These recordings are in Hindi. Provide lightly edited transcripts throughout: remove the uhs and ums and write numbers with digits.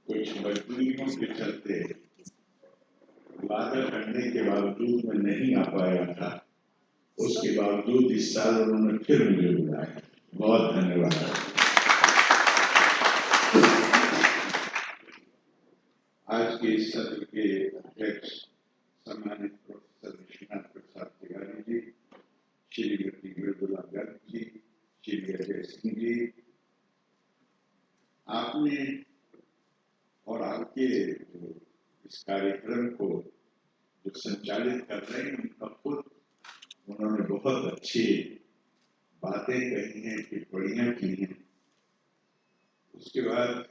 कुछ मजबूरियों के चलते वादा करने के बावजूद मैं नहीं आ पाया था। उसके बावजूद इस साल उन्होंने फिर मुझे बुलाया। बहुत धन्यवाद। आज के इस सत्र के अध्यक्ष सम्मानित प्रोफेसर विश्वनाथ प्रसाद तिवारी जी, श्रीमती मृदुला गर्ग जी, श्री अजय सिंह जी, आपने और आपके इस कार्यक्रम को जो संचालित कर रहे हैं उनका खुद उन्होंने बहुत अच्छी बातें कही हैं, टिप्पणियां की हैं। उसके बाद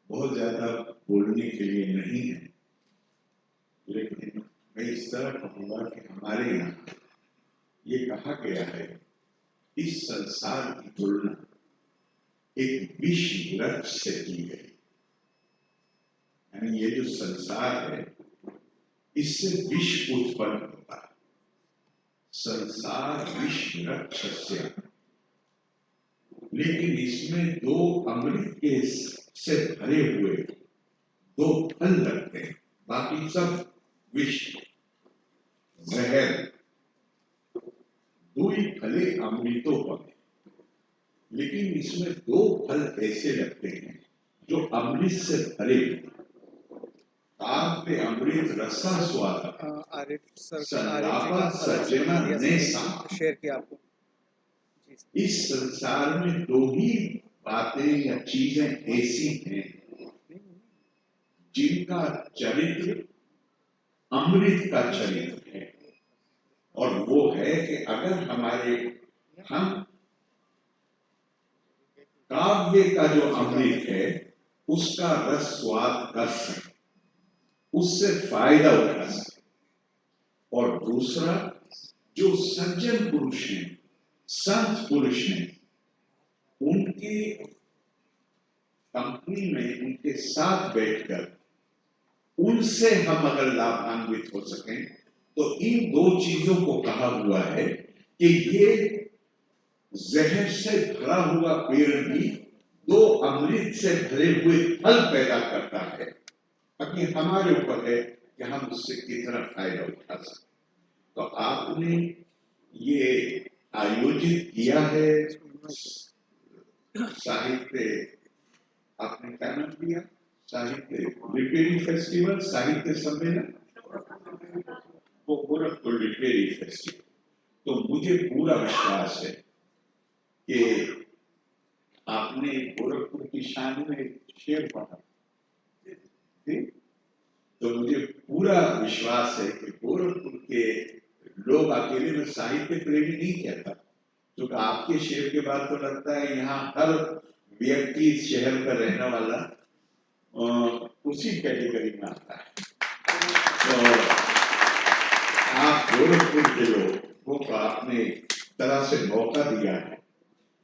बहुत ज्यादा बोलने के लिए नहीं है, लेकिन मैं इस तरह कहूंगा कि हमारे यहाँ ये कहा गया है, इस संसार की तुलना एक विष वृक्ष से की गई। यानी ये जो संसार है इससे विष उत्पन्न होता है। संसार विष वृक्ष से, लेकिन इसमें दो अमृत के से भरे हुए दो फल लगते हैं, बाकी सब विष जहर। दुई फले अमृतो पके, लेकिन इसमें दो फल ऐसे लगते हैं जो अमृत से भरे। काव्य अमृत रसा स्वाद संतापा सज्जना ने शेयर किया आपको। इस संसार में दो ही बातें या चीजें ऐसी हैं जिनका चरित्र अमृत का चरित्र है, और वो है कि अगर हम काव्य का जो अमृत है उसका रस स्वाद कर सके, उससे फायदा उठा सके, और दूसरा जो सज्जन पुरुष हैं, संत पुरुष हैं, उनकी कंपनी में उनके साथ बैठकर उनसे हम अगर लाभान्वित हो सकें, तो इन दो चीजों को कहा हुआ है कि ये जहर से भरा हुआ पेड़ भी दो अमृत से भरे हुए फल पैदा करता है। अब ये हमारे ऊपर है कि हम उससे कितना फायदा उठा सकते। तो आपने ये आयोजित किया है साहित्य, आपने क्या नाम दिया, साहित्य लिटरेरी फेस्टिवल, साहित्य सम्मेलन, वो गोरखपुर लिटरेरी फेस्टिवल। तो मुझे पूरा विश्वास है कि आपने गोरखपुर की शान में शेर पढ़ा, तो मुझे पूरा विश्वास है कि गोरखपुर के लोग अकेले में साहित्य प्रेमी नहीं कहता, क्योंकि आपके शेर के बाद तो लगता है यहाँ हर व्यक्ति इस शहर का रहने वाला उसी कैटेगरी में आता है। तो आप गोरखपुर के लोगों को आपने तरह से मौका दिया है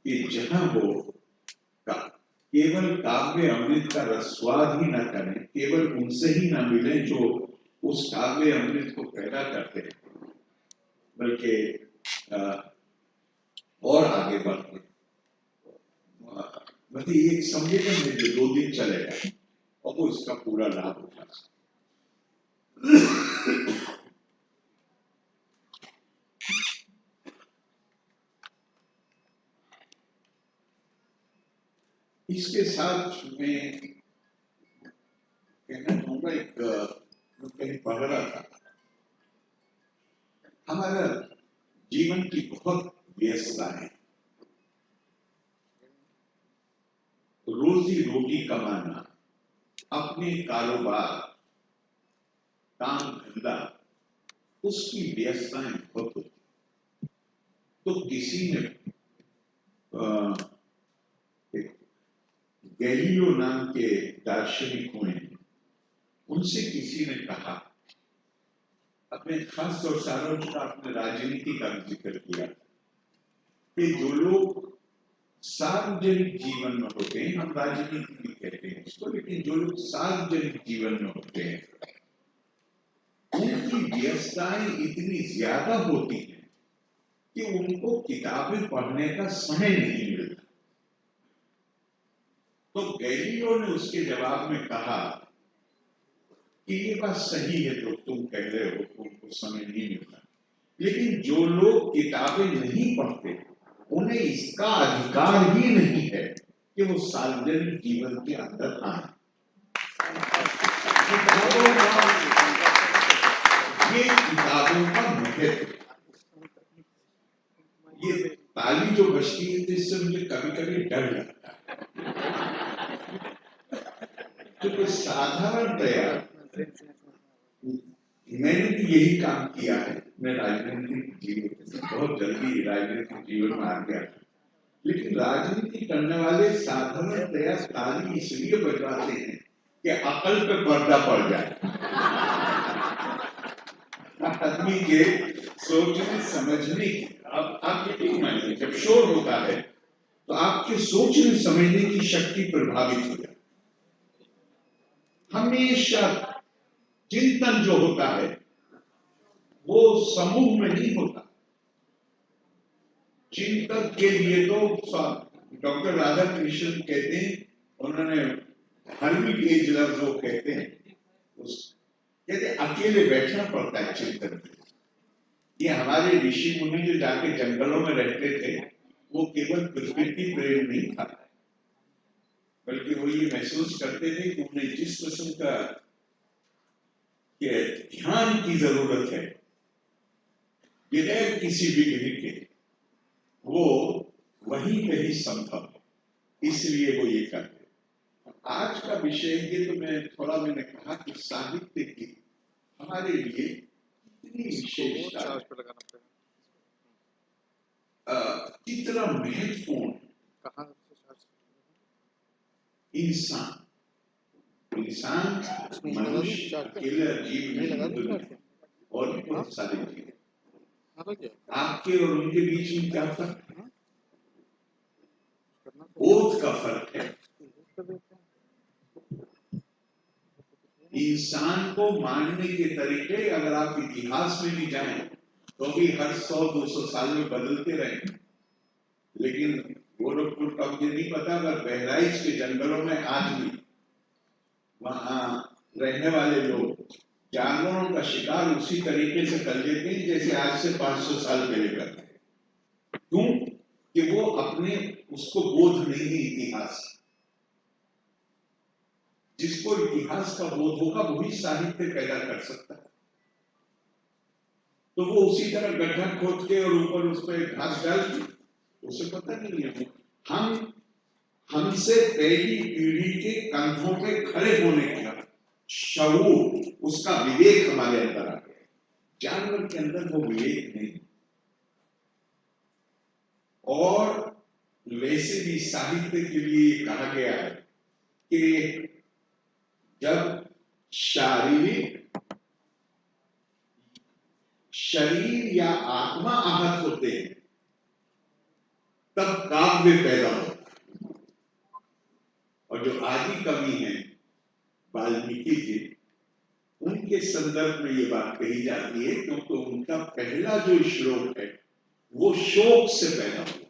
कि जहां वो केवल काव्य अमृत का रसवाद ही न करें, केवल उनसे ही न मिले जो उस काव्य अमृत को पैदा करते हैं, बल्कि और आगे बढ़ते। मतलब एक सम्मेलन है जो 2 दिन चलेगा और वो इसका पूरा लाभ उठा सकते। इसके साथ मैं कहना चाहूंगा, एक कहीं पढ़ रहा था, हमारा जीवन की बहुत व्यस्तता है, रोजी रोटी कमाना, अपने कारोबार, काम धंधा, उसकी व्यस्तताएं बहुत होती। तो किसी ने गैलीलियो नाम के दार्शनिक हुए, उनसे किसी ने कहा, अपने खास तौर से आपने राजनीति का जिक्र किया, कि जो लोग सार्वजनिक जीवन में होते हैं, हम राजनीति भी कहते हैं उसको, लेकिन जो लोग सार्वजनिक जीवन में होते हैं उनकी व्यस्तताएं इतनी ज्यादा होती हैं कि उनको किताबें पढ़ने का समय नहीं मिलता। तो गैलीलियो ने उसके जवाब में कहा कि ये बात सही है जो तुम कह रहे हो, तुमको समय नहीं मिलता, लेकिन जो लोग किताबें नहीं पढ़ते उन्हें इसका अधिकार ही नहीं है कि वो सार्वजनिक जीवन के अंदर आए। ये किताबों का महत्व, ये ताली जो बजती है जिससे मुझे कभी कभी डर लगता है, क्योंकि साधारणतया मैंने भी यही काम किया है। मैं राजनीतिक जीवन बहुत जल्दी राजनीतिक जीवन में आ गया, लेकिन राजनीति करने वाले साधारणतया ताली इसलिए बजवाते हैं कि अकल पे पर्दा पड़ जाए, आदमी के सोचने समझने की। अब आप यकीन मानिए जब शोर होता है तो आपके सोचने समझने की शक्ति प्रभावित हो जाती। हमेशा चिंतन जो होता है वो समूह में नहीं होता। चिंतन के लिए तो डॉक्टर राधा कृष्ण कहते हैं, उन्होंने धार्मिक एज लफ्ज वो कहते हैं, कहते अकेले बैठना पड़ता है चिंतन के। ये हमारे ऋषि मुनि जो जाके जंगलों में रहते थे वो केवल प्रकृति प्रेम नहीं था, बल्कि वो ये महसूस करते थे कि उन्हें जिस किस्म का ध्यान की जरूरत है बगैर किसी विघ्न के, वो वहीं पे ही संभव है, इसलिए वो ये करते। आज का विषय ये तो मैंने कहा कि साहित्य की हमारे लिए कितनी विशेषता, कितना महत्वपूर्ण इंसान मनुष्य अकेला जीव नहीं, और भी बहुत सारे जीव। आपके और उनके बीच में क्या फर्क है? बोध का फर्क है। इंसान को मानने के तरीके अगर आप इतिहास में भी जाएं तो भी हर 100-200 साल में बदलते रहे, लेकिन गोरखपुर का मुझे नहीं पता, अगर बहराइच के जंगलों में आज भी वहां रहने वाले लोग जानवरों का शिकार उसी तरीके से कर लेते हैं जैसे आज से 500 साल पहले करते हैं। क्यों? कि वो अपने उसको बोध नहीं है इतिहास। जिसको इतिहास का बोध होगा वही साहित्य पैदा कर सकता है। तो वो उसी तरह गड्ढा खोद के और ऊपर उस पर घास डाल के, उसे पता नहीं है। हम हमसे पहली पीढ़ी के कंधों पे खड़े होने का शऊर, उसका विवेक हमारे अंदर आ गया। जानवर के अंदर वो विवेक नहीं। और वैसे भी साहित्य के लिए कहा गया है कि जब शरीर या आत्मा आहत होते हैं तब काव्य पैदा होता है। और जो आदि कवि हैं वाल्मीकि जी, उनके संदर्भ में ये बात कही जाती है क्योंकि उनका पहला जो श्लोक है वो शोक से पैदा हुआ,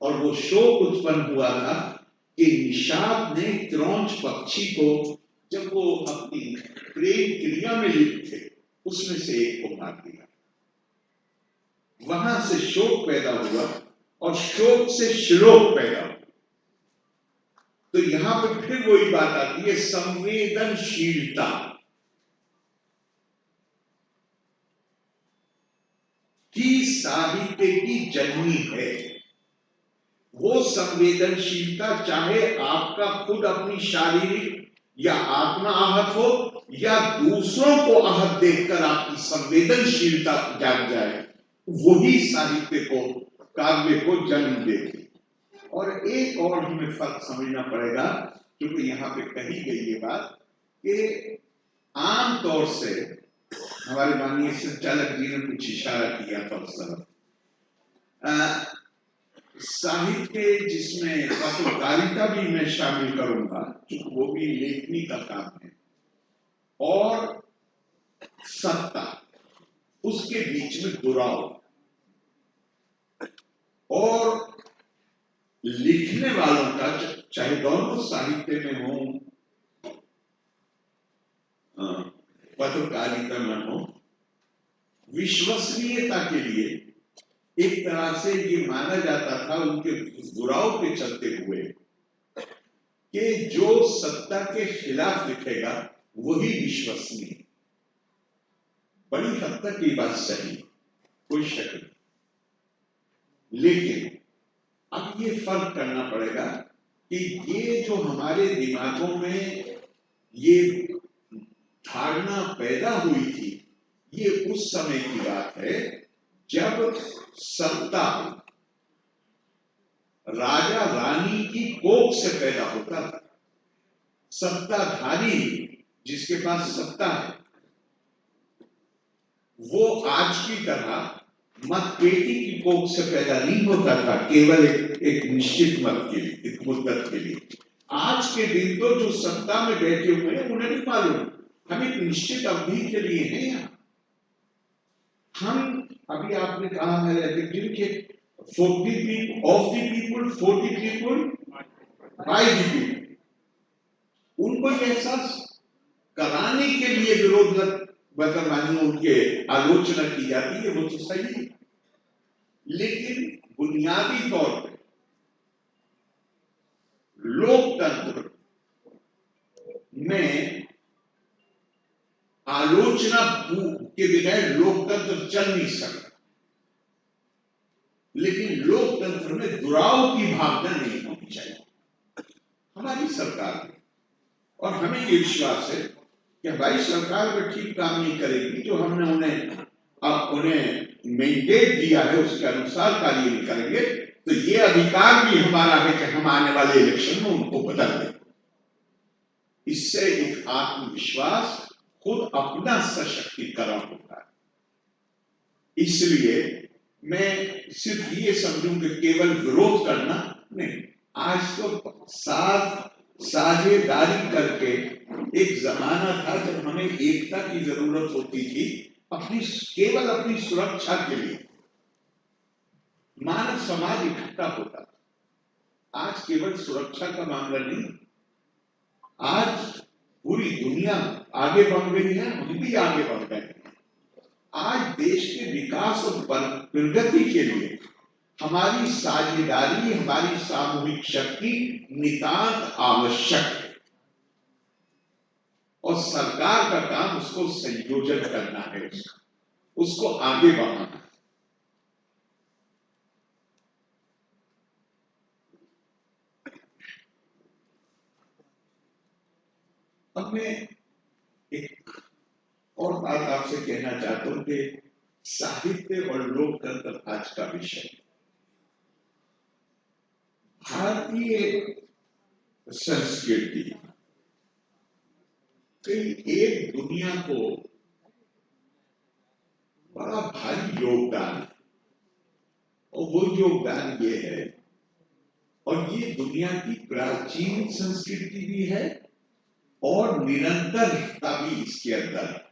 और वो शोक उत्पन्न हुआ था कि निषाद ने क्रौंच पक्षी को जब वो अपनी प्रेम क्रिया में लिप्त थे उसमें से एक को मार दिया। वहां से शोक पैदा हुआ और शोक से श्लोक पैदा हुआ। तो यहां पर फिर वही बात आती है, संवेदनशीलता। ही साहित्य की जननी है। वो संवेदनशीलता चाहे आपका खुद अपनी शारीरिक या आत्मा आहत हो या दूसरों को आहत देखकर आपकी संवेदनशीलता जाग जाए, वही साहित्य को, काव्य को जन्म देती। और एक और हमें फर्क समझना पड़ेगा, क्योंकि यहाँ पे कही गई ये बात कि आम तौर से हमारे माननीय संचालक जी ने कुछ इशारा किया था उस तरफ, साहित्य जिसमें पत्रकारिता भी मैं शामिल करूंगा क्योंकि वो भी लेखनी का काम है, और सत्ता, उसके बीच में दुराव। लिखने वालों का, चाहे दोनों साहित्य में हो, पत्रकारिता में हो, विश्वसनीयता के लिए एक तरह से ये माना जाता था उनके दुराव के चलते हुए कि जो सत्ता के खिलाफ लिखेगा वही विश्वसनीय। बड़ी हद तक ये बात सही, कोई शक नहीं। लेकिन अब ये फर्क करना पड़ेगा कि ये जो हमारे दिमागों में ये धारणा पैदा हुई थी, ये उस समय की बात है जब सत्ता राजा रानी की कोख से पैदा होता था। सत्ताधारी जिसके पास सत्ता है वो आज की तरह मतपेटी की कोख से पैदा नहीं होता था केवल एक निश्चित मत के लिए, एक मुद्दत के लिए। आज के दिन तो जो सत्ता में बैठे हुए हैं उन्हें नहीं मालूम, हम एक निश्चित अवधि के लिए हैं यहाँ। हम अभी आपने कहा है कि 40 of the people, 40 people by the people। उनको ये एहसास कराने के लिए विरोध बदलवानी उनके आलोचना की जाती है, वो तो सही है। लेकिन बुनियादी तौर पर लोकतंत्र में आलोचना के बगैर लोकतंत्र चल नहीं सकता। लेकिन लोकतंत्र में दुराव की भावना नहीं होनी चाहिए। हमारी सरकार में, और हमें ये विश्वास है कि हमारी सरकार में ठीक काम नहीं करेगी, जो हमने उन्हें मैंडेट दिया है उसके अनुसार कार्य नहीं करेंगे, तो ये अधिकार भी हमारा है कि हम आने वाले इलेक्शन में उनको बदल दें। इससे एक आत्मविश्वास, खुद अपना सशक्तिकरण होता है। इसलिए मैं सिर्फ ये समझूं कि केवल विरोध करना नहीं, आज तो साझेदारी करके, एक जमाना था जब हमें एकता की जरूरत होती थी, केवल अपनी सुरक्षा के लिए मानव समाज इकट्ठा होता था। आज केवल सुरक्षा का मामला नहीं, आज पूरी दुनिया आगे बढ़ गई है, हम भी आगे बढ़ गए हैं। आज देश के विकास और प्रगति के लिए हमारी साझेदारी, हमारी सामूहिक शक्ति नितांत आवश्यक है, और सरकार का काम उसको संयोजन करना है, उसको आगे बढ़ाना है। अब मैं एक और बात आपसे कहना चाहता हूं कि साहित्य और लोकतंत्र आज का विषय। भारतीय संस्कृति एक दुनिया को बड़ा भारी योगदान है, और वो योगदान ये है, और ये दुनिया की प्राचीन संस्कृति भी है और निरंतरता भी इसके अंदर है।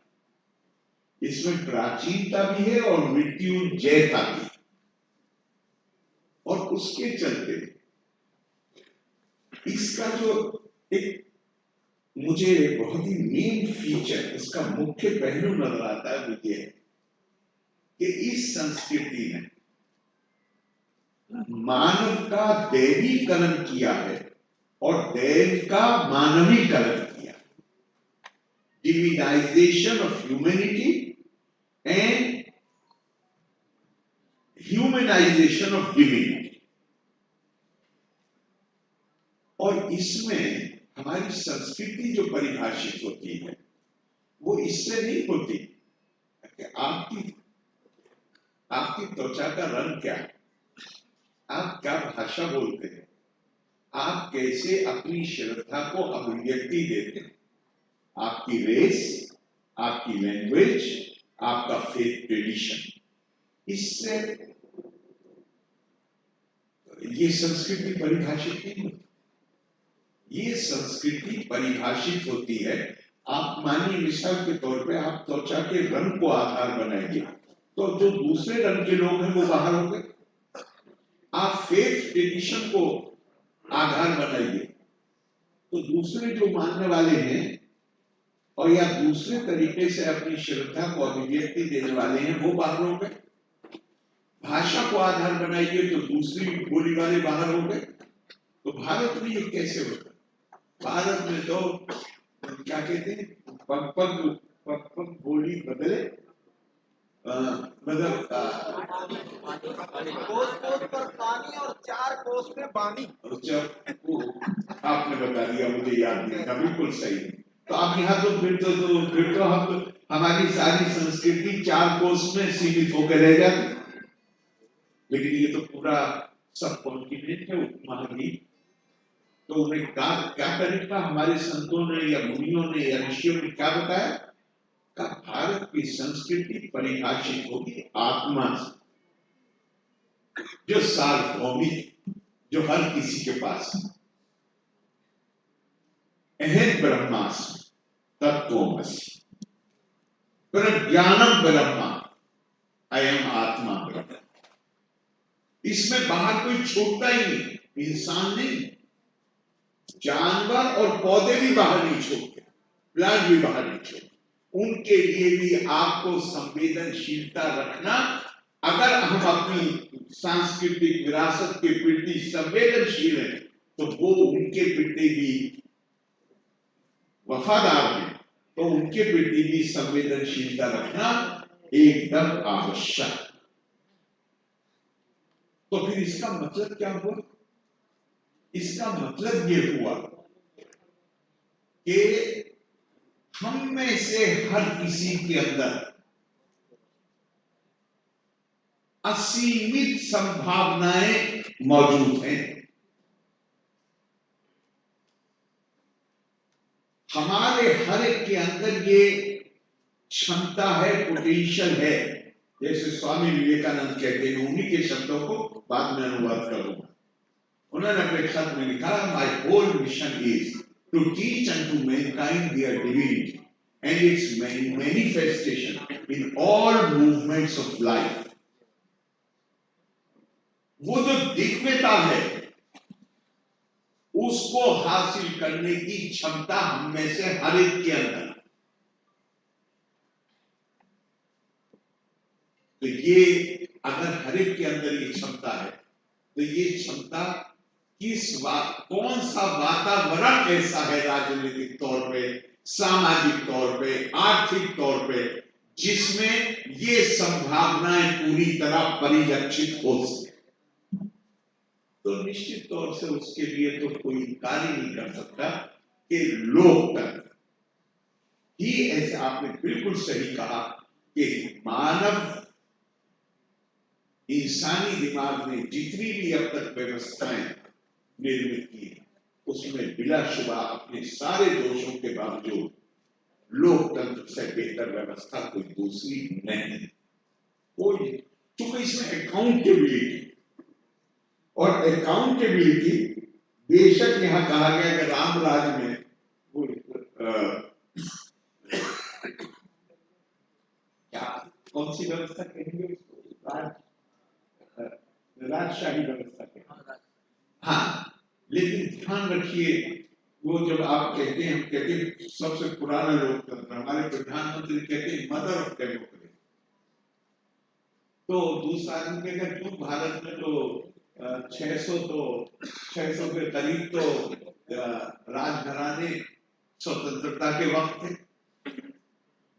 इसमें प्राचीनता भी है और मृत्युंजयता भी, और उसके चलते इसका जो एक मुझे बहुत ही मेन फीचर, इसका मुख्य पहलू नजर आता है, वो ये है कि इस संस्कृति ने मानव का दैवीकरण किया है और दैव का मानवीकरण किया। Divinisation of humanity and humanisation of divinity. और इसमें हमारी संस्कृति जो परिभाषित होती है वो इससे नहीं होती कि आपकी त्वचा का रंग क्या है, आप क्या भाषा बोलते हैं, आप कैसे अपनी श्रद्धा को अभिव्यक्ति देते हैं, आपकी रेस, आपकी लैंग्वेज, आपका फेथ ट्रेडिशन, इससे ये संस्कृति परिभाषित नहीं होती। ये संस्कृति परिभाषित होती है, आप मानिए मिसाल के तौर पे आप त्वचा के रंग को आधार बनाएंगे तो जो दूसरे रंग के लोग हैं वो बाहर हो गए। आप फेथ ट्रेडिशन को आधार बनाइए, तो दूसरे जो मानने वाले हैं और या दूसरे तरीके से अपनी श्रद्धा को अभिव्यक्ति देने वाले हैं वो बाहर हो गए। भाषा को आधार बनाइए तो दूसरी बोली वाले बाहर हो गए। तो भारत में ये कैसे होता? भारत में तो क्या कहते हैं, पग पग बोली बदले, मतलब कोस पर पानी और 4 कोस में बानी। आपने बता दिया, मुझे याद नहीं था, बिल्कुल सही। तो आप यहाँ तो फिर तो हम हमारी सारी संस्कृति 4 कोस में सीमित होकर रह जाती। लेकिन ये तो पूरा सब कॉन्टिनेंट है उपमहाद्वीप। तो उन्हें क्या तरीका हमारे संतों ने या मुनियों ने या ऋषियों ने क्या बताया? का भारत की संस्कृति परिभाषित होगी आत्मा से, जो सार्वभौमिक, जो हर किसी के पास। अहम ब्रह्मास्मि तत्त्वमसि, प्रज्ञानम ब्रह्मा अयम आत्मा ब्रह्म। इसमें बाहर कोई छूटता ही नहीं, इंसान नहीं, जानवर और पौधे भी बाहर नहीं छोड़ते, प्लांट भी बाहर नहीं छोड़ते। उनके लिए भी आपको संवेदनशीलता रखना। अगर हम अपनी सांस्कृतिक विरासत के प्रति संवेदनशील हैं तो वो उनके प्रति भी वफादार हैं, तो उनके प्रति भी संवेदनशीलता रखना एकदम आवश्यक। तो फिर इसका मतलब क्या हुआ? इसका मतलब ये हुआ कि हम में से हर किसी के अंदर असीमित संभावनाएं मौजूद हैं। हमारे हर एक के अंदर ये क्षमता है, पोटेंशियल है। जैसे स्वामी विवेकानंद कहते हैं, उन्हीं के शब्दों को बाद में अनुवाद करूंगा। उन्होंने अपने खत में लिखा, my whole mission is to teach unto mankind their divinity and its manifestation in all movements of life. वो जो दिव्यता है उसको हासिल करने की क्षमता हम में से हर एक के अंदर। तो ये अगर हर एक के अंदर ये क्षमता है तो ये क्षमता कौन सा वातावरण ऐसा है राजनीतिक तौर पे, सामाजिक तौर पे, आर्थिक तौर पे, जिसमें ये संभावनाएं पूरी तरह परिलक्षित हो सके? तो निश्चित तौर से उसके लिए तो कोई इनकार ही नहीं कर सकता कि लोकतंत्र ही, ऐसा आपने बिल्कुल सही कहा कि मानव इंसानी दिमाग ने जितनी भी अब तक व्यवस्थाएं निर्मित की उसमें बिला शुबा अपने सारे दोषों के बावजूद लोकतंत्र से बेहतर व्यवस्था कोई दूसरी नहीं। कोई, क्योंकि इसमें अकाउंटेबिलिटी, और अकाउंटेबिलिटी बेशक यहां कहा गया कि राम राज में वो क्या, कौन सी व्यवस्था कहेंगे उसको, राजशाही व्यवस्था कहेंगे। हाँ, लेकिन ध्यान रखिए, वो जब आप कहते हैं, हम कहते हैं सबसे पुराना लोकतंत्र, हमारे प्रधानमंत्री कहते हैं मदर ऑफ डेमोक्रेसी। तो दूसरा आदमी कहता है क्यों, भारत में तो 600 के करीब तो राजघराने स्वतंत्रता के वक्त थे,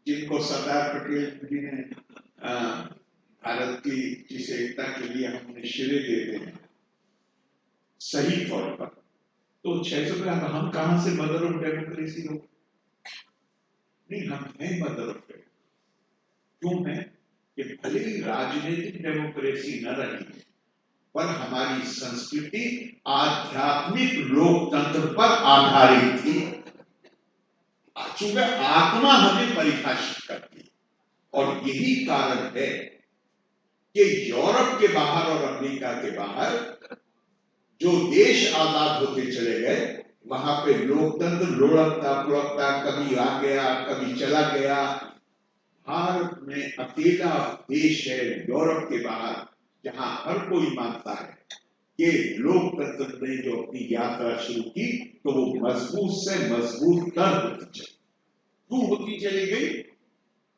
जिनको सरदार पटेल जी ने भारत की जिस एकता के लिए हमने श्रेय देते हैं सही तौर पर। तो 600 में हम कहां से मदर ऑफ डेमोक्रेसी हो? नहीं, हम हैं मदर ऑफ डेमोक्रेसी। क्यों है कि भले ही राजनीतिक डेमोक्रेसी न रही पर हमारी संस्कृति आध्यात्मिक लोकतंत्र पर आधारित थी। चूंकि आत्मा हमें परिभाषित करती, और यही कारण है कि यूरोप के बाहर और अमेरिका के बाहर जो देश आजाद होते चले गए, वहां पे लोकतंत्र लुढ़कता पुढ़कता, कभी आ गया कभी चला गया। भारत में अकेला देश है यूरोप के बाहर जहां हर कोई मानता है कि लोकतंत्र ने जो अपनी यात्रा शुरू की तो वो मजबूत से मजबूत तर होती चली, क्यों होती चली गई?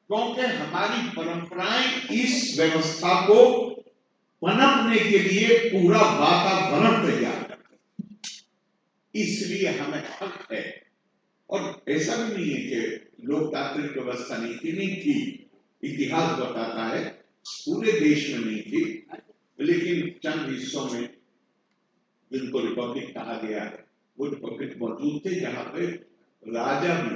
क्योंकि हमारी परंपराएं इस व्यवस्था को पनपने के लिए पूरा वातावरण तैयार करती, इसलिए हमें हक है। और ऐसा भी नहीं है कि लोकतांत्रिक व्यवस्था नहीं थी, इतिहास बताता है पूरे देश में नहीं थी, लेकिन चंद हिस्सों में जिनको रिपब्लिक कहा गया है वो रिपब्लिक मौजूद थे, जहां पे राजा भी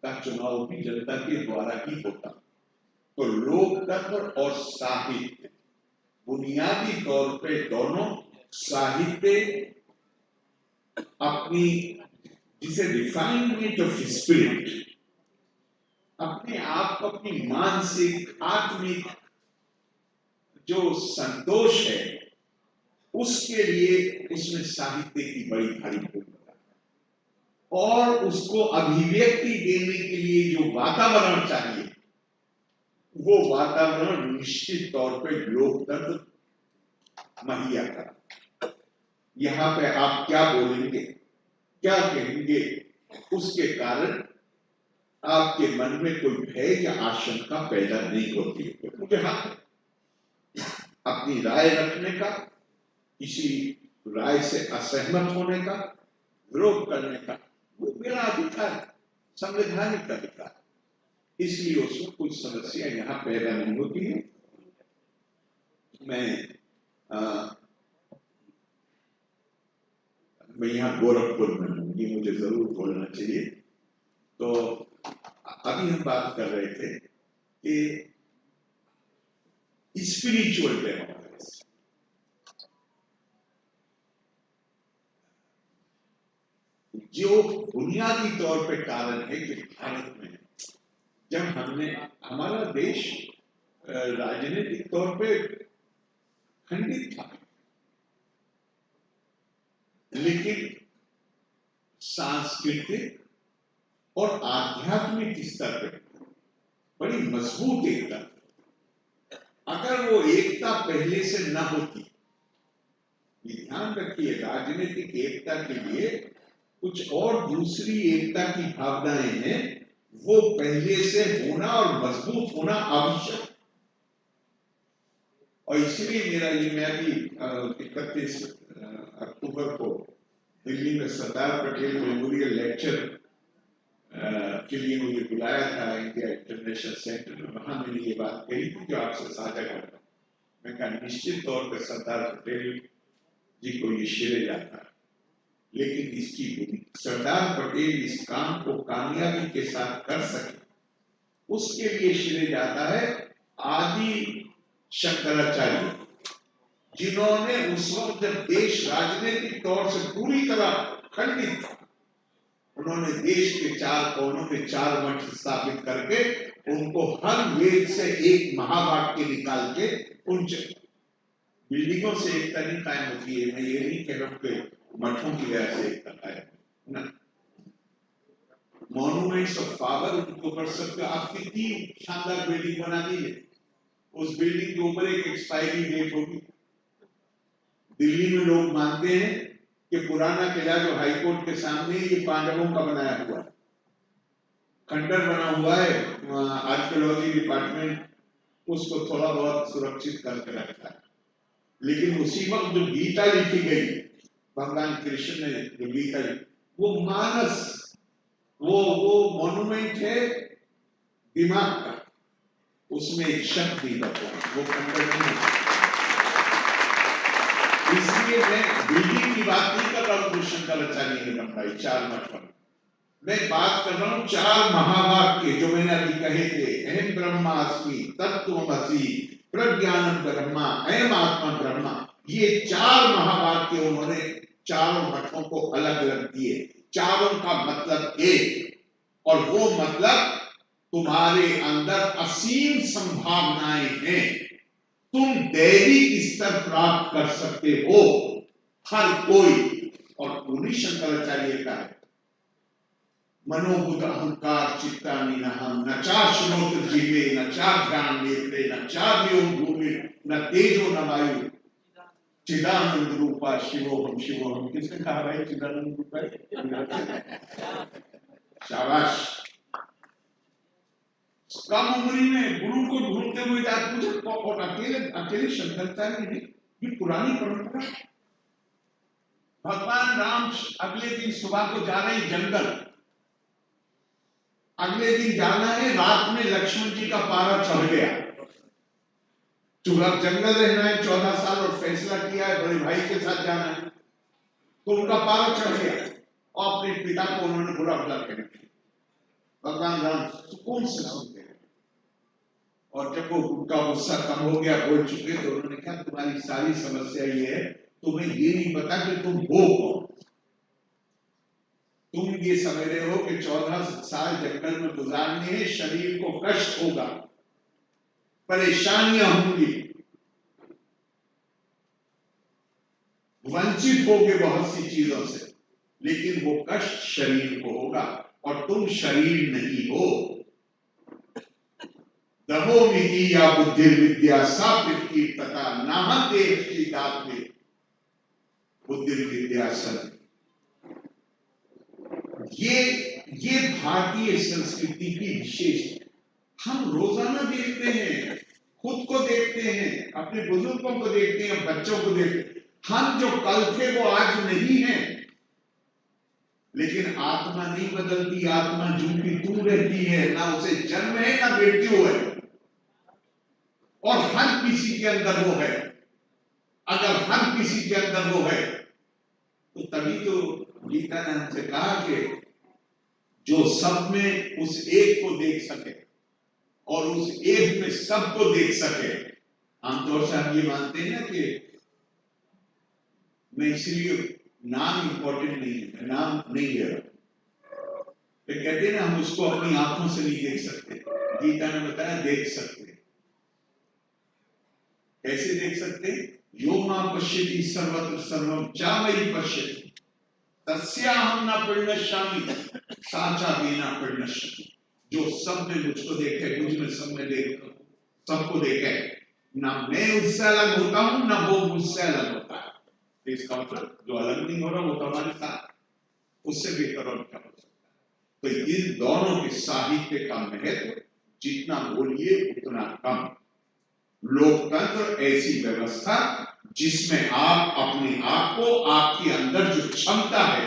का चुनाव भी जनता के द्वारा ही होता। तो लोकतंत्र और साहित्य बुनियादी तौर पे दोनों, साहित्य अपनी जिसे रिफाइनमेंट ऑफ स्पिरिट, अपने आप को अपनी मानसिक आत्मिक जो संतोष है उसके लिए उसमें साहित्य की बड़ी भारी भूमिका, और उसको अभिव्यक्ति देने के लिए जो वातावरण चाहिए वो वातावरण निश्चित तौर पे लोकतंत्र मुहैया करा। यहां पे आप क्या बोलेंगे, क्या कहेंगे, उसके कारण आपके मन में कोई भय या आशंका पैदा नहीं होती है। मुझे हक है अपनी राय रखने का, किसी राय से असहमत होने का, विरोध करने का, वो मेरा अधिकार, संवैधानिक अधिकार, इसलिए उसमें कुछ समस्या यहाँ पैदा नहीं होती है। मैं यहाँ गोरखपुर में हूँ, ये मुझे जरूर बोलना चाहिए। तो अभी हम बात कर रहे थे कि स्पिरिचुअल डेमोक्रेसी, जो बुनियादी तौर पे कारण है कि भारत में जब हमारा देश राजनीतिक तौर पे खंडित था, लेकिन सांस्कृतिक और आध्यात्मिक स्तर पर बड़ी मजबूत एकता, अगर वो एकता पहले से न होती, ध्यान रखिए राजनीतिक एकता के लिए कुछ और दूसरी एकता की भावनाएं हैं, वो पहले से होना और मजबूत होना आवश्यक। और इसलिए मेरा ये, मैं भी 31 अक्टूबर को दिल्ली में सरदार पटेल मेमोरियल लेक्चर के लिए मुझे बुलाया था इंडिया इंटरनेशनल सेंटर में, वहां मैंने ये बात कही थी जो आपसे साझा करता। मैं कहा निश्चित तौर पर सरदार पटेल जी को ये श्रेय जाता है, लेकिन इसकी सरदार पटेल इस काम को कामयाबी के साथ कर सके उसके लिए श्रेय जाता है आदि शंकराचार्य, जिन्होंने उस वक्त जब देश राजनीतिक तौर से पूरी तरह खंडित था, उन्होंने देश के 4 कोनों में 4 मठ स्थापित करके उनको हर वेद से एक महावाक्य निकाल के उन बिल्डिंगों से एकता नहीं कायम होती है। मैं ये नहीं कह रहा हूं कि मठों की वजह से एकता कायम ना, मॉन्यूमेंट्स ऑफ पावर उनको कर सकते हो। आप कितनी शानदार बिल्डिंग बना दी, उस बिल्डिंग के ऊपर एक एक्सपायरी डेट होगी। दिल्ली में लोग मानते हैं कि पुराना किला जो हाईकोर्ट के सामने ये पांडवों का बनाया हुआ खंडर बना हुआ है, आर्कियोलॉजी डिपार्टमेंट उसको थोड़ा बहुत सुरक्षित करके रखता है, लेकिन उसी वक्त जो गीता लिखी गई, भगवान कृष्ण ने जो गीता लिखी, वो मानस, वो मॉन्यूमेंट है दिमाग का, उसमें एक शब्द नहीं बचा, वो खंडर नहीं है। इसलिए मैं बिल्डिंग की बात नहीं कर रहा हूं शंकराचार्य ने बनवाई 4 मठ पर, मैं बात कर रहा हूं 4 महावाक्य जो मैंने अभी कहे थे, अहम ब्रह्मास्मि तत्त्वमसि प्रज्ञानम ब्रह्मा अयम आत्मा ब्रह्मा। ये 4 महावाक्य उन्होंने चारों मठों को अलग अलग दिए, चारों का मतलब एक, और वो मतलब तुम्हारे अंदर असीम संभावनाएं हैं, तुम दैविक स्तर प्राप्त कर सकते हो, हर कोई। और पूरी शंकराचार्य का है, मनोबुद्ध अहंकार चित्तानिनहं न चाश्नोत जीवे न चाध्यान नेत्रे न चाव्योम भूमि न तेजो न वायु चिदानंद रूपा शिवोहम शिवोहम, किसने कहा भाई चिदानंद रूपा? शाबाश। कम उम्र में गुरु को ढूंढते हुए जाते, मुझे और अकेले शंकराचार्य नहीं, ये पुरानी परंपरा है। भगवान राम अगले दिन सुबह को जा रहे हैं जंगल, अगले दिन जाना है, रात में लक्ष्मण जी का पारा चढ़ गया, चूल्हा जंगल रहना है 14 साल और फैसला किया है बड़े भाई के साथ जाना है, तो उनका पारा चढ़ गया और अपने पिता को उन्होंने बुरा भला कह दिया। भगवान राम सुकून से सुनते हैं, और जब वो उनका गुस्सा कम हो गया, बोल चुके, तो उन्होंने कहा तुम्हारी सारी समस्या ये है, तुम्हें ये नहीं पता कि तुम हो कौन। तुम ये समझ रहे हो कि 14 साल जंगल में गुजारने हैं, शरीर को कष्ट होगा, परेशानियां होंगी, वंचित होगे बहुत सी चीजों से, लेकिन वो कष्ट शरीर को होगा और तुम शरीर नहीं हो। दहो मिति या बुद्धि विद्या सा कीर्तता नाहते श्रीदात्मे बुद्धि विद्या सन। ये भारतीय संस्कृति की विशेष, हम रोजाना देखते हैं, खुद को देखते हैं, अपने बुजुर्गों को देखते हैं, बच्चों को देखते हैं, हम जो कल थे वो आज नहीं है, लेकिन आत्मा नहीं बदलती, आत्मा जू की तू रहती है, ना उसे जन्म है ना मृत्यु है, और हर किसी के अंदर वो है। अगर हर किसी के अंदर वो है तो तभी तो गीता ने हमसे कहा कि जो सब में उस एक को देख सके और उस एक में सबको देख सके। आमतौर से हम ये मानते हैं ना कि मैं इसलिए नाम इंपॉर्टेंट नहीं है, नाम नहीं ले रहा, तो कहते हैं ना हम उसको अपनी आंखों से नहीं देख सकते। गीता ने बताया देख सकते। कैसे देख सकते? यो मां पश्यति सर्वत्र सर्वम चामयि पश्यति तस्याहं न प्रणश्यामि साचा बिना प्रणश्यति। जो सब में मुझको देखे, मुझ में सब में देखे, सबको देखे, ना मैं उससे अलग होता हूं ना वो मुझसे अलग होता है। इसका मतलब जो अलग नहीं हो रहा वो तो हमारे साथ, उससे बेहतर और क्या हो सकता है। तो इन दोनों के साहित्य का महत्व जितना बोलिए उतना कम। लोकतंत्र ऐसी व्यवस्था जिसमें आप अपने आप को, आपके अंदर जो क्षमता है,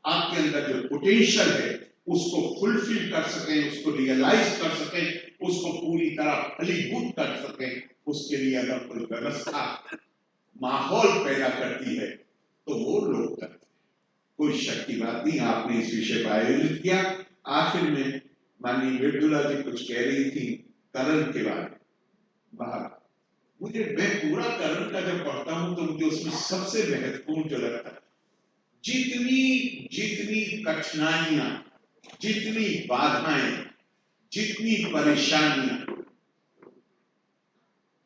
आपके अंदर जो पोटेंशियल है, उसको फुलफिल कर सकें, उसको रियलाइज कर सकें, उसको पूरी तरह फलीभूत कर सकें, उसके लिए अगर कोई व्यवस्था माहौल पैदा करती है तो वो लोकतंत्र। कोई शक की बात नहीं, आपने इस विषय पर आयोजित किया। आखिर में माननीय मृदुला जी कुछ कह रही थी करण के बारे में। बाहर मुझे, मैं पूरा करण का जब पढ़ता हूं तो मुझे उसमें सबसे महत्वपूर्ण जो लगता है, जितनी कठिनाइयां, जितनी बाधाएं, जितनी परेशानियां,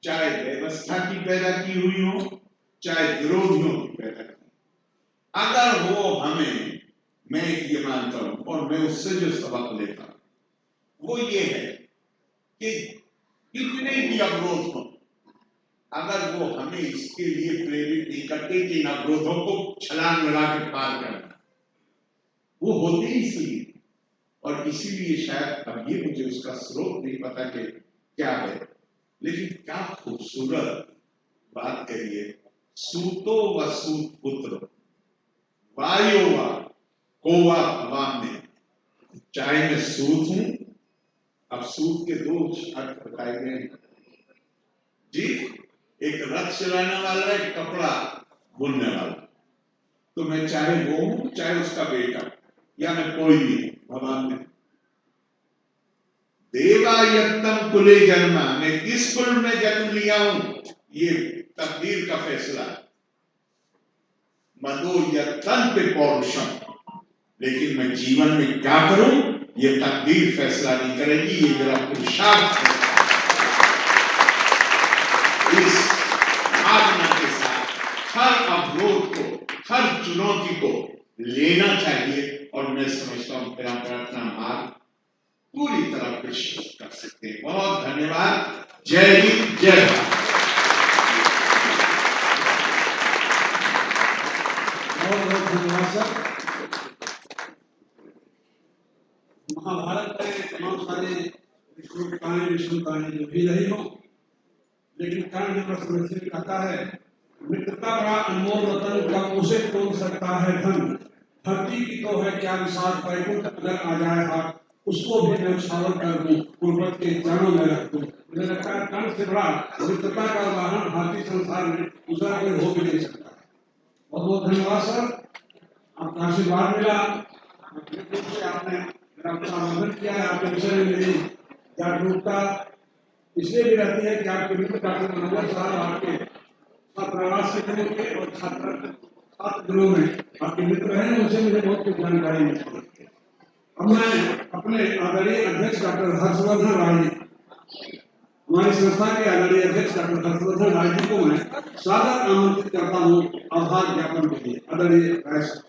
चाहे व्यवस्था की पैदा की हुई हो, चाहे विरोधियों की पैदा की, अगर वो हमें, मैं ये मानता हूं और मैं उससे जो सबक लेता हूं वो ये है कि कितने भी अवरोध हो, अगर वो हमें इसके लिए प्रेरित नहीं करते कि इन अवरोधों को छलांग लगा के पार करना, वो होते ही इसलिए, और इसीलिए शायद अब ये मुझे उसका स्रोत नहीं पता कि क्या है, लेकिन क्या खूबसूरत बात करिए। सूतो व सूत पुत्र वायो व होवा भवान में, चाहे मैं सूत हूं, अब सूत के दो अर्थ बताए गए हैं जी, एक रथ चलाने वाला, एक कपड़ा बुनने वाला। तो मैं चाहे वो हूं, चाहे उसका बेटा, या मैं कोई भी भगवान में देवायत्तम कुले जन्मा, मैं किस कुल में जन्म लिया हूं ये तकदीर का फैसला है। मदो यत्तन पे पौरुषम, लेकिन मैं जीवन में क्या करूं ये तकदीर फैसला नहीं करेगी, ये मेरा पुरुषार्थ है। इस भावना के साथ हर अवरोध को, हर चुनौती को लेना चाहिए, और मैं समझता हूं फिर आप अपना मार्ग पूरी तरह प्रशस्त कर सकते हैं। बहुत धन्यवाद। जय हिंद, जय भारत। बहुत बहुत धन्यवाद सर। महाभारत में तमाम सारे विष्णुताएं जो भी रही हो, लेकिन कर्ण प्रश्न कहता है मित्रता बड़ा अनमोल रतन, कब उसे तोड़ सकता है धन। धरती की तो है क्या विशाल पैकुंठ, अगर आ जाए हाथ उसको भी मैं उछावर कर दूं, गुर्बत के चरणों में रख दूं। मुझे लगता है कर्ण से बड़ा मित्रता का उदाहरण भारतीय संसार में दूसरा कोई हो भी नहीं सकता। बहुत बहुत धन्यवाद सर, आपका आशीर्वाद मिला, आपने मेरा समर्थन किया है। आपके विषय में मेरी जागरूकता इसलिए भी रहती है कि आपके मित्र डॉक्टर मनोहर साहब आपके छात्रावास के दिनों के और छात्र दिनों में आपके मित्र हैं, उनसे मुझे बहुत कुछ जानकारी मिली है। अब मैं अपने आदरणीय अध्यक्ष डॉक्टर हर्षवर्धन राय जी, हमारी संस्था के आदरणीय अध्यक्ष डॉक्टर हर्षवर्धन राय जी को मैं स्वागत आमंत्रित करता हूँ आभार ज्ञापन के लिए। आदरणीय राय साहब।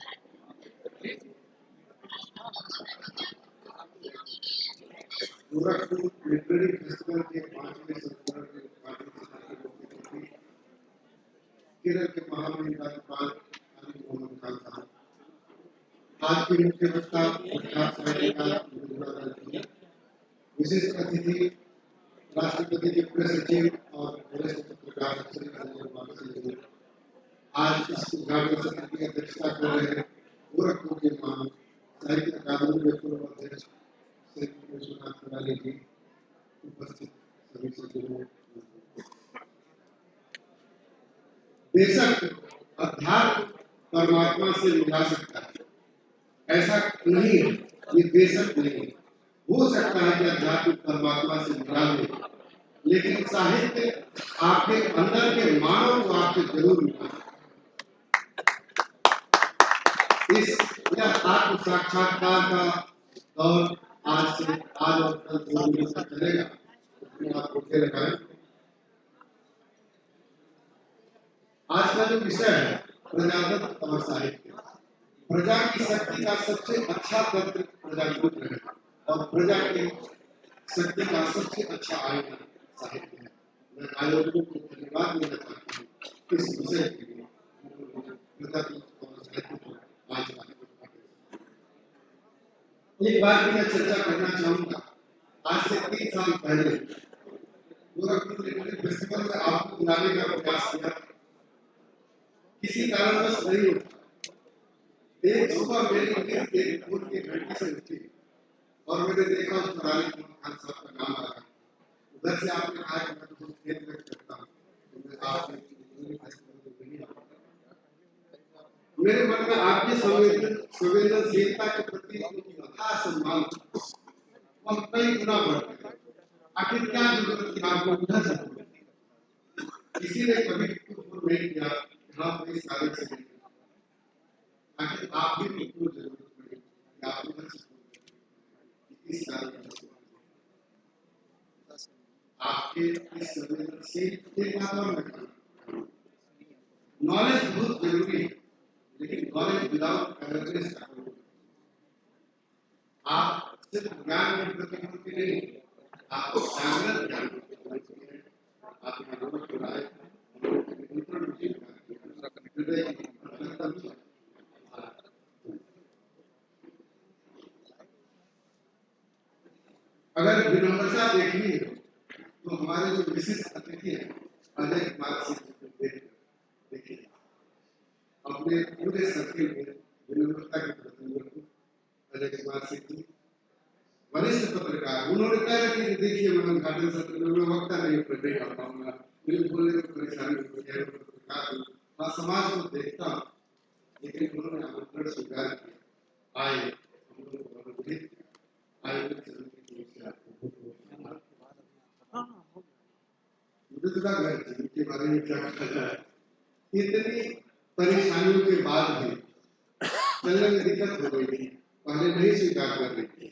गोरखपुर लिटरेरी फेस्टिवल के 5वें संस्करण के उद्घाटन केरल के महामहिम राज्यपाल आरिफ मोहम्मद खान साहब, आज के मुख्य वक्ता प्रख्यात साहित्यकार, विशिष्ट अतिथि राष्ट्रपति के प्रेस सचिव और वरिष्ठ पत्रकार श्री अजय बाबू, आज इस उद्घाटन सत्र की अध्यक्षता कर रहे गोरखपुर के महान साहित्य अकादमी के पूर्व अध्यक्ष श्री विश्वनाथ तिवारी जी, उपस्थित सभी सचिवों। बेशक अध्यात्म परमात्मा से मिला सकता है, ऐसा नहीं है, ये बेशक नहीं हो सकता है कि अध्यात्म परमात्मा से मिला दे, लेकिन साहित्य आपके अंदर के मानव को आपसे जरूर मिला। इस यह आत्म साक्षात्कार का दौर आज और कल 2 दिन तक चलेगा। आप रोके लगाएं। आज का जो विषय है प्रजातंत्र और साहित्य, प्रजा की शक्ति का सबसे अच्छा तंत्र प्रजातंत्र है और प्रजा की शक्ति का सबसे अच्छा आयोजन साहित्य है। मैं आयोजकों को धन्यवाद देना चाहता हूँ इस विषय के लिए, प्रजातंत्र और साहित्य को आज एक बार मैं चर्चा करना चाहूंगा। आज से 3 साल पहले गोरखपुर लिटरेरी फेस्टिवल में आपको बुलाने का प्रयास किया, किसी कारणवश नहीं हुआ। एक सुबह मेरी नींद एक फोन की घंटी से उठी और मैंने देखा उस पर आरिफ मोहम्मद खान साहब का नाम आया। उधर से आपने कहा कि मैं तो खेत में करता हूँ, तो मैं आपने मेरे मन में आपकी संवेदनशीलता के प्रति अथाह सम्मान और कई गुना बढ़ गया। आखिर क्या जरूरत थी आपको उधर से? किसी ने कभी कुछ नहीं किया, यहाँ पर सारे से आखिर आप भी क्यों जरूरत पड़ी कि आप उधर से इस सारे आपके इस संवेदनशील के वातावरण में नॉलेज बहुत जरूरी है, लेकिन नॉलेज विदाउट अवेयरनेस आप सिर्फ ज्ञान में प्रतिपूर्ति नहीं, आपको जागृत ज्ञान आपके लोगों को राय अगर विनम्रता देखनी है तो हमारे जो विशिष्ट अतिथि हैं अजय कुमार सिंह देखिए, अपने पूरे सर्किल में विनम्रता के प्रतिनिधित्व अजय कुमार सिंह जी वरिष्ठ पत्रकार। उन्होंने कहा कि देखिए मैं उद्घाटन सत्र में वक्ता नहीं कर पाऊंगा, मुझे बोलने में परेशानी होती है, पत्रकार मैं समाज को देखता हूँ, लेकिन उन्होंने आमंत्रण स्वीकार किया, आए हम लोगों को अनुग्रहित किया, आए के बारे में क्या कहना है। इतनी परेशानियों के बाद भी चलने में दिक्कत हो गई थी, पहले नहीं स्वीकार कर रही थी,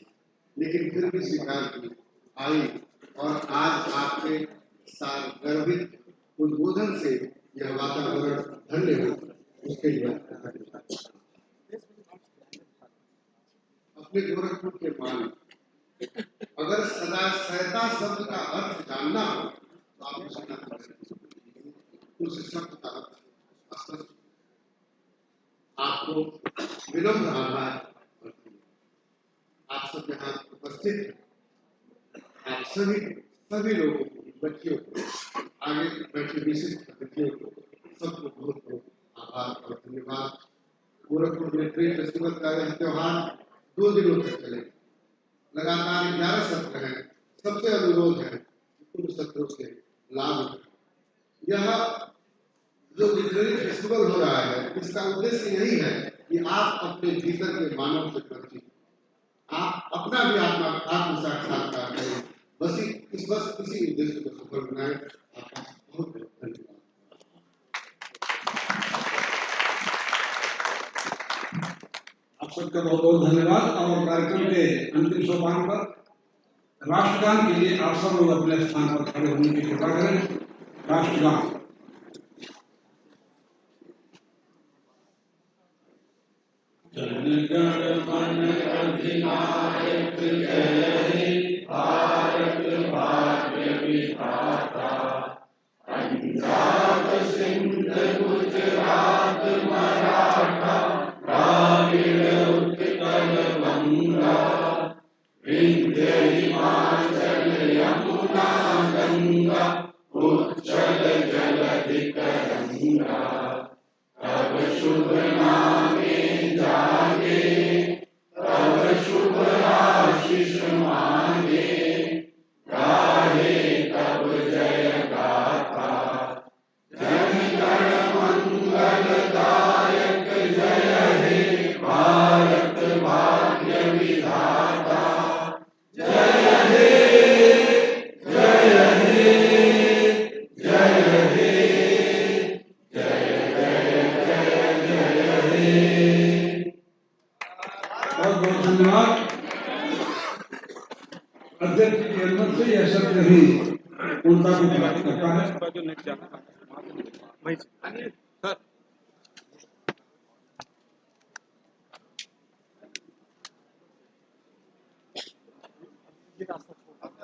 लेकिन फिर भी स्वीकार की, आई और आज आपके साथ गर्भित उद्बोधन से यह वातावरण धन्य हो। उसके लिए अपने गोरखपुर के मान, अगर सदा सहता शब्द का अर्थ जानना हो तो आप उस शब्द का अर्थ आप आपको विनम्र आभार करती हूँ। आप सब यहाँ उपस्थित हैं। आप सभी लोगों को, बच्चियों को, आगे बैठे विशिष्ट अतिथियों को, सबको बहुत बहुत आभार और धन्यवाद। गोरखपुर में ट्रेड फेस्टिवल का यह त्योहार 2 दिनों तक चलेगा। लगातार 11 सत्र हैं। सबसे अनुरोध है कि उन सत्रों से लाभ उठाएं। यह जो लिटरेरी फेस्टिवल हो रहा है, इसका उद्देश्य यही है कि आप अपने भीतर के मानव से परिचित, आप अपना भी आत्म साक्षात्कार करें। बस इसी उद्देश्य को सफल बनाएं। आपका बहुत बहुत धन्यवाद। आप सबका बहुत बहुत धन्यवाद। और कार्यक्रम के अंतिम सोपान पर राष्ट्रगान के लिए आप सब लोग अपने स्थान पर खड़े होने की कृपा करें। राष्ट्रगान। जनगण मन अधिनायक जय हे भारत भाग्य विधाता, पंजाब सिंध गुजरात मराठा द्राविड़ उत्कल बंगा, विंध्य हिमाचल यमुना गंगा, उच्चल जलधि तरंगा, तब शुभ नामे जागे, तब शुभ आशीष मांगे, गाहे तब जय गाथा, जन गण मंगल दायक जय हे भारत भाग्य विधाता, जय हे जय हे जय हे जय जय जय जय हे। बहुत बहुत धन्यवाद। अध्यक्ष की अनुमति से यह सत्र ही पूर्णता को प्राप्त करता है।